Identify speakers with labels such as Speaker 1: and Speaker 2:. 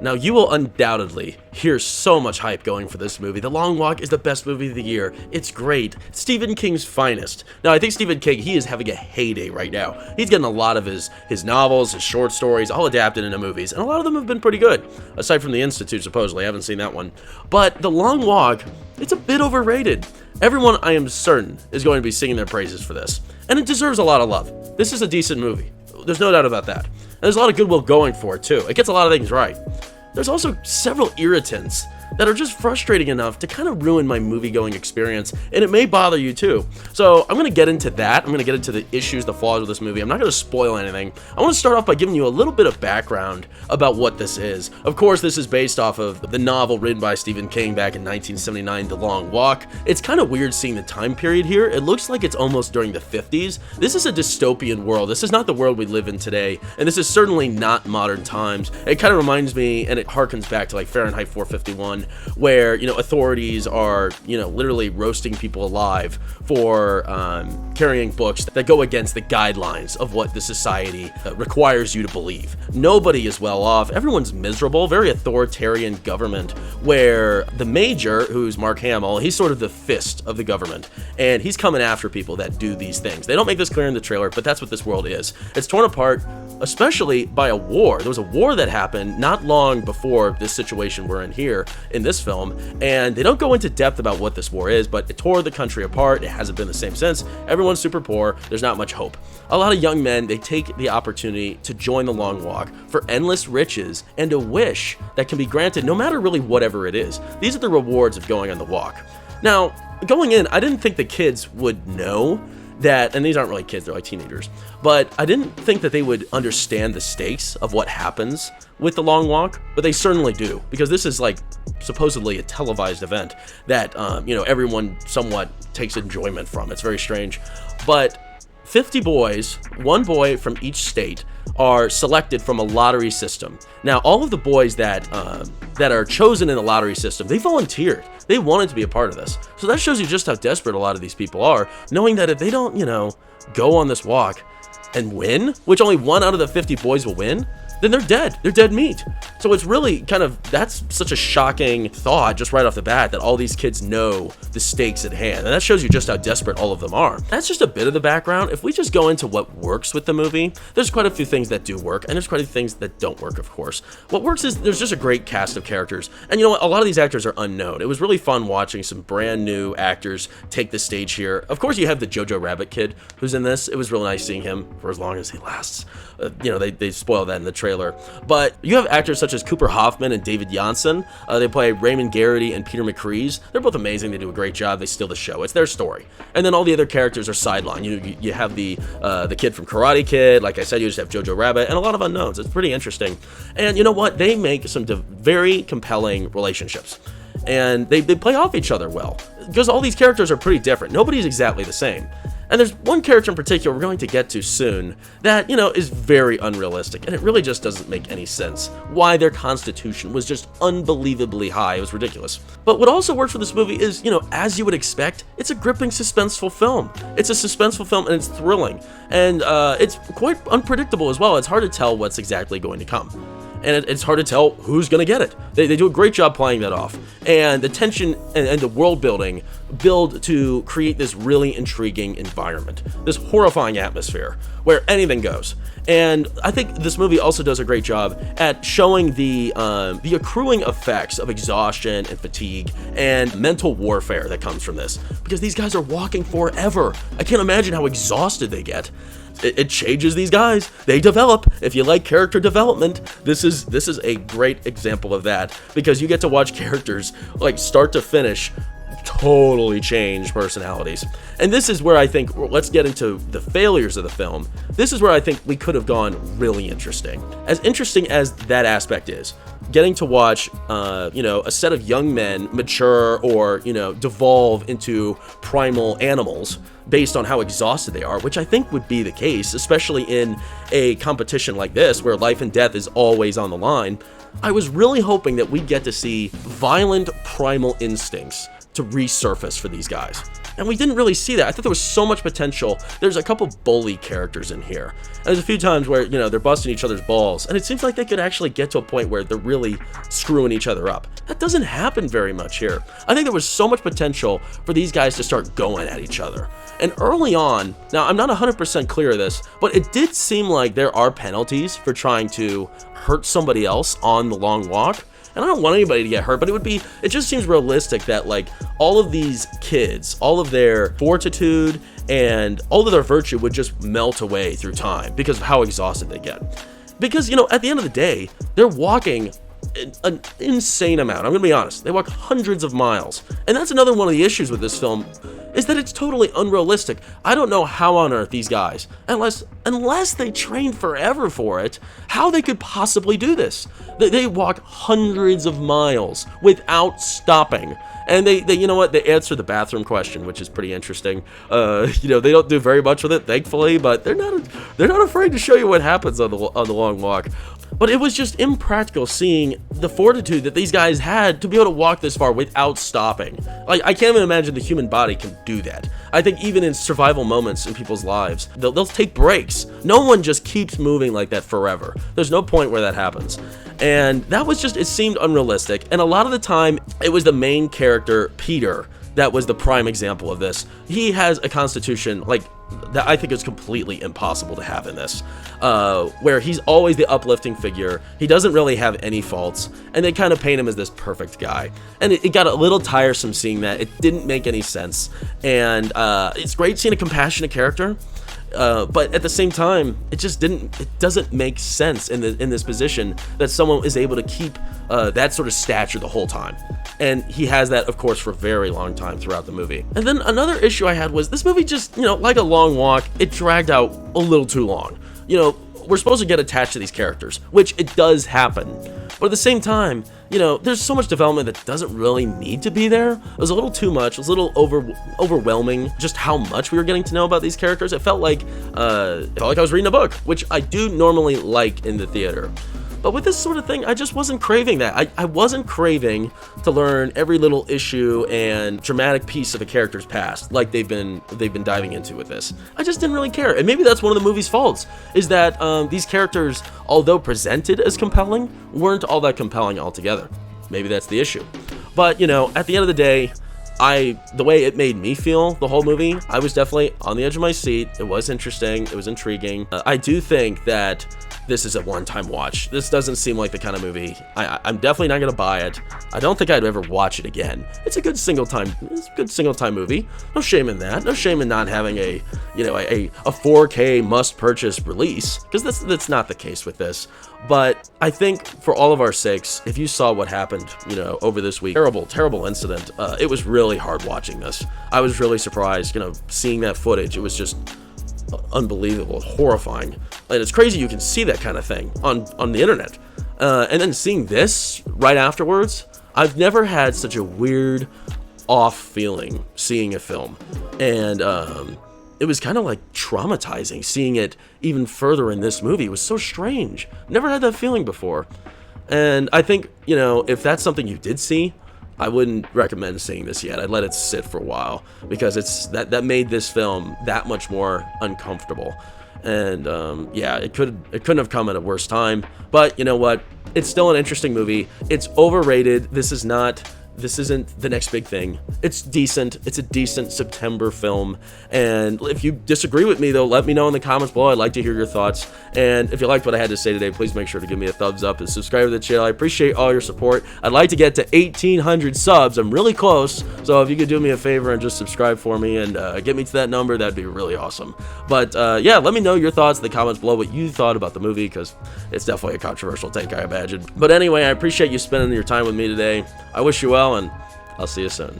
Speaker 1: Now, you will undoubtedly hear so much hype going for this movie. The Long Walk is the best movie of the year. It's great. Stephen King's finest. Now, I think Stephen King, he is having a heyday right now. He's getting a lot of his novels, his short stories, all adapted into movies, and a lot of them have been pretty good, aside from The Institute, supposedly. I haven't seen that one. But The Long Walk, it's a bit overrated. Everyone, I am certain, is going to be singing their praises for this, and it deserves a lot of love. This is a decent movie. There's no doubt about that. And there's a lot of goodwill going for it, too. It gets a lot of things right. There's also several irritants that are just frustrating enough to kind of ruin my movie-going experience, and it may bother you too. So I'm going to get into that. I'm going to get into the issues, the flaws of this movie. I'm not going to spoil anything. I want to start off by giving you a little bit of background about what this is. Of course, this is based off of the novel written by Stephen King back in 1979, The Long Walk. It's kind of weird seeing the time period here. It looks like it's almost during the 50s. This is a dystopian world. This is not the world we live in today, and this is certainly not modern times. It kind of reminds me, and it harkens back to like Fahrenheit 451, where, authorities are, literally roasting people alive for carrying books that go against the guidelines of what the society requires you to believe. Nobody is well off. Everyone's miserable. Very authoritarian government, where the major, who's Mark Hamill, he's sort of the fist of the government, and he's coming after people that do these things. They don't make this clear in the trailer, but that's what this world is. It's torn apart, especially by a war. There was a war that happened not long before this situation we're in here in this film, and they don't go into depth about what this war is, but it tore the country apart. It hasn't been the same since. Everyone's super poor. There's not much hope. A lot of young men, they take the opportunity to join the Long Walk for endless riches and a wish that can be granted no matter really whatever it is. These are the rewards of going on the walk. Now, going in, I didn't think the kids would know that, and these aren't really kids, they're like teenagers, but I didn't think that they would understand the stakes of what happens with the Long Walk, but they certainly do, because this is like supposedly a televised event that, everyone somewhat takes enjoyment from. It's very strange, but 50 boys, one boy from each state, are selected from a lottery system. Now, all of the boys that are chosen in the lottery system, they volunteered. They wanted to be a part of this. So that shows you just how desperate a lot of these people are, knowing that if they don't, go on this walk and win, which only one out of the 50 boys will win, then they're dead. They're dead meat. So it's really that's such a shocking thought just right off the bat, that all these kids know the stakes at hand. And that shows you just how desperate all of them are. That's just a bit of the background. If we just go into what works with the movie, there's quite a few things that do work, and there's quite a few things that don't work, of course. What works is there's just a great cast of characters. And you know what? A lot of these actors are unknown. It was really fun watching some brand new actors take the stage here. Of course, you have the Jojo Rabbit kid who's in this. It was really nice seeing him for as long as he lasts. They spoil that in the trailer. But you have actors such as Cooper Hoffman and David Janssen. They play Raymond Garrity and Peter McCrees. They're both amazing. They do a great job. They steal the show. It's their story. And then all the other characters are sideline. You have the kid from Karate Kid. Like I said, you just have Jojo Rabbit and a lot of unknowns. It's pretty interesting. And you know what? They make some very compelling relationships. And they play off each other well, because all these characters are pretty different. Nobody's exactly the same. And there's one character in particular we're going to get to soon that, is very unrealistic, and it really just doesn't make any sense why their constitution was just unbelievably high. It was ridiculous. But what also works for this movie is, as you would expect, it's a gripping, suspenseful film. It's a suspenseful film, and it's thrilling. And it's quite unpredictable as well. It's hard to tell what's exactly going to come. And it's hard to tell who's going to get it. They do a great job playing that off. And the tension and the world building build to create this really intriguing environment, this horrifying atmosphere where anything goes. And I think this movie also does a great job at showing the accruing effects of exhaustion and fatigue and mental warfare that comes from this, because these guys are walking forever. I can't imagine how exhausted they get. It changes these guys. They develop. If you like character development, this is a great example of that, because you get to watch characters like start to finish totally change personalities. And this is where I think, let's get into the failures of the film. This is where I think we could have gone really interesting. As interesting as that aspect is, getting to watch, a set of young men mature or, devolve into primal animals based on how exhausted they are, which I think would be the case, especially in a competition like this where life and death is always on the line. I was really hoping that we'd get to see violent primal instincts to resurface for these guys. and we didn't really see that. I thought there was so much potential. There's a couple bully characters in here. And there's a few times where, you know, they're busting each other's balls, and it seems like they could actually get to a point where they're really screwing each other up. That doesn't happen very much here. I think there was so much potential for these guys to start going at each other. And early on, now I'm not 100% clear of this, but it did seem like there are penalties for trying to hurt somebody else on the long walk. And I don't want anybody to get hurt, but it just seems realistic that, like, all of these kids, all of their fortitude and all of their virtue would just melt away through time because of how exhausted they get. Because, you know, at the end of the day, they're walking an insane amount. I'm gonna be honest. They walk hundreds of miles. And that's another one of the issues with this film, is that it's totally unrealistic. I don't know how on earth these guys, unless they trained forever for it, how they could possibly do this. They walk hundreds of miles without stopping. And they you know what, they answer the bathroom question, which is pretty interesting. You know, they don't do very much with it, thankfully, but they're not afraid to show you what happens on the long walk. But it was just impractical seeing the fortitude that these guys had to be able to walk this far without stopping. Like, I can't even imagine the human body can do that. I think even in survival moments in people's lives, they'll take breaks. No one just keeps moving like that forever. There's no point where that happens. And that was just, it seemed unrealistic. And a lot of the time, it was the main character, Peter, that was the prime example of this. He has a constitution, like, that I think is completely impossible to have in this, where he's always the uplifting figure. He doesn't really have any faults, and they kind of paint him as this perfect guy. And it got a little tiresome seeing that. It didn't make any sense. And it's great seeing a compassionate character, but at the same time, it doesn't make sense in this position that someone is able to keep that sort of stature the whole time. And he has that, of course, for a very long time throughout the movie. And then another issue I had was this movie just, you know, like a long walk, it dragged out a little too long. You know, we're supposed to get attached to these characters, which it does happen. But at the same time, you know, there's so much development that doesn't really need to be there. It was a little too much. It was a little overwhelming just how much we were getting to know about these characters. It felt like I was reading a book, which I do normally like in the theater. But with this sort of thing, I just wasn't craving that. I wasn't craving to learn every little issue and dramatic piece of a character's past like they've been diving into with this. I just didn't really care. And maybe that's one of the movie's faults, is that these characters, although presented as compelling, weren't all that compelling altogether. Maybe that's the issue. But, you know, at the end of the day, the way it made me feel, the whole movie, I was definitely on the edge of my seat. It was interesting. It was intriguing. I do think that this is a one-time watch. This doesn't seem like the kind of movie. I'm definitely not gonna buy it. I don't think I'd ever watch it again. It's a good single-time movie. No shame in that. No shame in not having a 4K must-purchase release, because that's not the case with this. But I think for all of our sakes, if you saw what happened, you know, over this week, terrible incident. It was really hard watching this. I was really surprised, you know, seeing that footage. It was just unbelievable, horrifying. And it's crazy you can see that kind of thing on the internet. And then seeing this right afterwards, I've never had such a weird, off feeling seeing a film. And it was kind of like traumatizing seeing it even further in this movie. It was so strange. Never had that feeling before. And I think, you know, if that's something you did see, I wouldn't recommend seeing this yet. I'd let it sit for a while, because it's that made this film that much more uncomfortable. And yeah, it couldn't have come at a worse time. But you know what? It's still an interesting movie. It's overrated. This isn't the next big thing. It's decent. It's a decent September film. And if you disagree with me, though, let me know in the comments below. I'd like to hear your thoughts. And if you liked what I had to say today, please make sure to give me a thumbs up and subscribe to the channel. I appreciate all your support. I'd like to get to 1,800 subs. I'm really close. So if you could do me a favor and just subscribe for me and get me to that number, that'd be really awesome. But yeah, let me know your thoughts in the comments below, what you thought about the movie, because it's definitely a controversial take, I imagine. But anyway, I appreciate you spending your time with me today. I wish you well, and I'll see you soon.